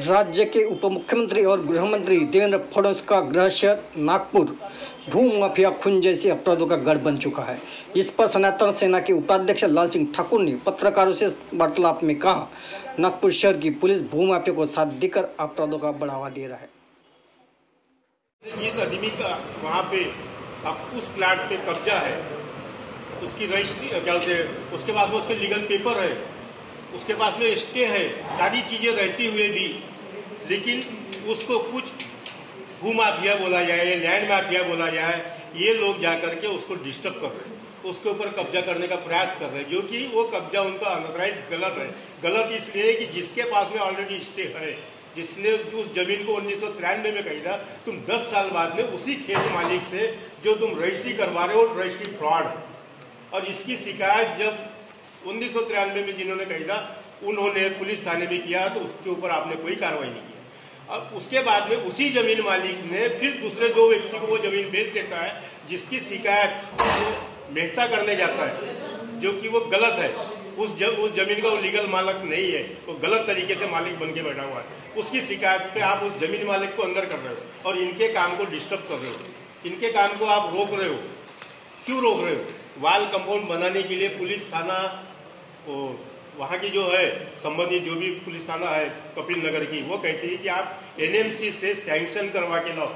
राज्य के उप मुख्यमंत्री और गृह मंत्री देवेंद्र फडणवीस का गृह शहर नागपुर भू माफिया खून जैसे अपराधों का गढ़ बन चुका है। इस पर सनातन सेना के उपाध्यक्ष लाल सिंह ठाकुर ने पत्रकारों से वार्तालाप में कहा, नागपुर शहर की पुलिस भू माफिया को साथ देकर अपराधों का बढ़ावा दे रहा है। जिस आदमी का वहाँ पे अब उस प्लाट पे कब्जा है, उसकी रजिस्ट्री क्या बोलते हैं, उसके पास में उसके लीगल पेपर है, उसके पास में स्टे है, सारी चीजें रहती हुए भी लेकिन उसको कुछ भू माफिया बोला जाए, लैंड माफिया बोला जाए, ये लोग जाकर के उसको डिस्टर्ब कर रहे हैं, उसके ऊपर कब्जा करने का प्रयास कर रहे हैं, जो कि वो कब्जा उनका अनऑथराइज गलत है। गलत इसलिए कि जिसके पास में ऑलरेडी स्टे है, जिसने उस जमीन को 1993 में खरीदा, तुम 10 साल बाद में उसी खेत मालिक से जो तुम रजिस्ट्री करवा रहे हो, रजिस्ट्री फ्रॉड है। और इसकी शिकायत जब 1993 में जिन्होंने खरीदा उन्होंने पुलिस थाने में किया, तो उसके ऊपर आपने कोई कार्रवाई नहीं की। अब उसके बाद में उसी जमीन मालिक ने फिर दूसरे 2 व्यक्ति को वो जमीन बेच देता है, जिसकी शिकायत मेहता करने जाता है, जो कि वो गलत है। उस जमीन का वो लीगल मालिक नहीं है, वो गलत तरीके से मालिक बन के बैठा हुआ है। उसकी शिकायत पे आप उस जमीन मालिक को अंदर कर रहे हो और इनके काम को डिस्टर्ब कर रहे हो, इनके काम को आप रोक रहे हो। क्यों रोक रहे हो? वाल कंपाउंड बनाने के लिए पुलिस थाना, वहाँ की जो है संबंधित जो भी पुलिस थाना है कपिल नगर की, वो कहती है कि आप एनएमसी से सैंक्शन करवा के लाओ।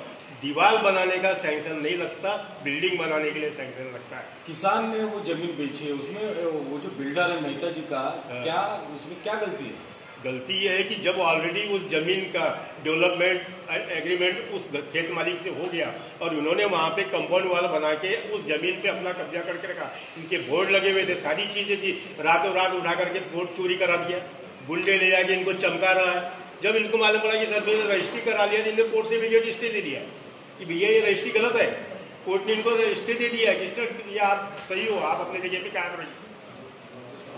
दीवार बनाने का सैंक्शन नहीं लगता, बिल्डिंग बनाने के लिए सैंक्शन लगता है। किसान ने वो जमीन बेची है, उसमें वो जो बिल्डर है मेहता जी का, क्या उसमें क्या गलती है? गलती यह है कि जब ऑलरेडी उस जमीन का डेवलपमेंट एग्रीमेंट उस खेत मालिक से हो गया और उन्होंने वहां पे कंपाउंड वाल बना के उस जमीन पे अपना कब्जा करके रखा, इनके बोर्ड लगे हुए थे, सारी चीजें थी, रातों रात उठा करके बोर्ड चोरी करा दिया, गुंडे ले जाके इनको चमका रहा है। जब इनको मालूम पड़ा कि सर मैंने रजिस्ट्री करा लिया, इन्होंने कोर्ट से इमीडिएट स्टे दे दिया कि भैया ये रजिस्ट्री गलत है। कोर्ट ने इनको स्टे दे दिया कि सर आप सही हो, आप अपने जगह पे कायम रहिए।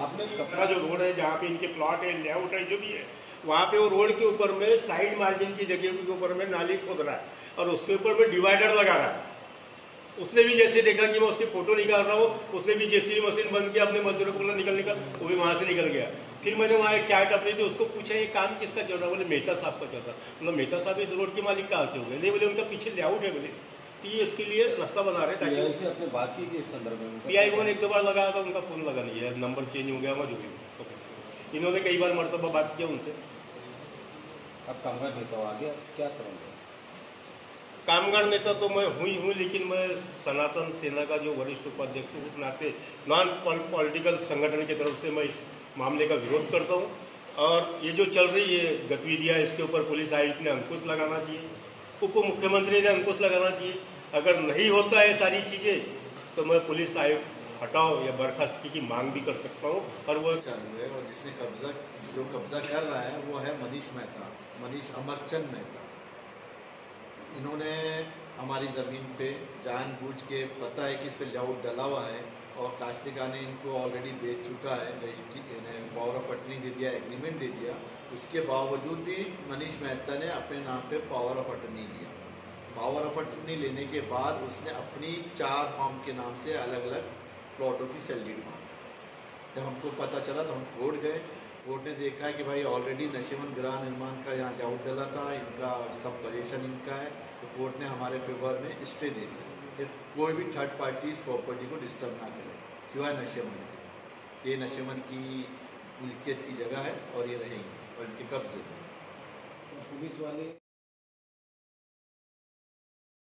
आपने कपड़ा जो रोड है जहाँ पे इनके प्लॉट है, लेआउट है, जो भी है, वहाँ पे वो रोड के ऊपर में साइड मार्जिन की जगह के ऊपर में नाली खोद रहा है और उसके ऊपर में डिवाइडर लगा रहा है। उसने भी जैसे देखा कि मैं उसकी फोटो निकाल रहा हूँ, उसने भी जेसीबी मशीन बंद किया, अपने मजदूरों को बोला निकल निकल, वो भी वहां से निकल गया। फिर मैंने वहाँ एक चाय टपरी थी, उसको पूछा ये काम किसका चल रहा है? बोले मेहता साहब का चल रहा है। मतलब मेहता साहब इस रोड के मालिक कहाँ से हो गए? नहीं, बोले उनका पीछे लेआउट है, बोले ये इसके लिए रास्ता बना रहे ताकि ऐसे अपने बात की इस संदर्भ में पीआई को 1-2 बार लगाया था, उनका फोन लगा नहीं है, नंबर चेंज हो गया, जो भी इन्होंने कई बार मरतबा बात किया उनसे। अब कामगार नेता हो आगे क्या करेंगे? कामगार नेता तो मैं हुई हूँ, लेकिन मैं सनातन सेना का जो वरिष्ठ उपाध्यक्ष उस नाते नॉन पॉलिटिकल संगठन की तरफ से मैं इस मामले का विरोध करता हूँ। और ये जो चल रही है गतिविधियाँ, इसके ऊपर पुलिस आयुक्त ने अंकुश लगाना चाहिए, उप मुख्यमंत्री ने अंकुश लगाना चाहिए। अगर नहीं होता है सारी चीजें तो मैं पुलिस आयुक्त हटाओ या बर्खास्तगी की मांग भी कर सकता हूँ। और वो चालू है, और जिसने कब्जा कर रहा है वो है मनीष अमरचंद मेहता। इन्होंने हमारी ज़मीन पे जानबूझ के, पता है कि इस पे लेआउट डला हुआ है और काश्तिका ने इनको ऑलरेडी बेच चुका है, पावर ऑफ अटर्नी दे दिया, एग्रीमेंट दे दिया। उसके बावजूद भी मनीष मेहता ने अपने नाम पे पावर ऑफ अटर्नी लिया। पावर ऑफ अटर्नी लेने के बाद उसने अपनी 4 फॉर्म के नाम से अलग अलग प्लॉटों की सेल डीड मांगी। जब हमको पता चला तो हम कोर्ट गए। कोर्ट ने देखा कि भाई ऑलरेडी नशीमन गृह निर्माण का यहाँ लेआउट डला था, इनका सब पोजीशन इनका है, तो कोर्ट ने हमारे फेवर में स्टे दे दिया कि कोई भी थर्ड पार्टी इस प्रॉपर्टी को डिस्टर्ब ना करे सिवाय नशीमन के। ये नशीमन की मिल्कियत की जगह है और ये रहेंगी और इनके कब्जे। पुलिस वाले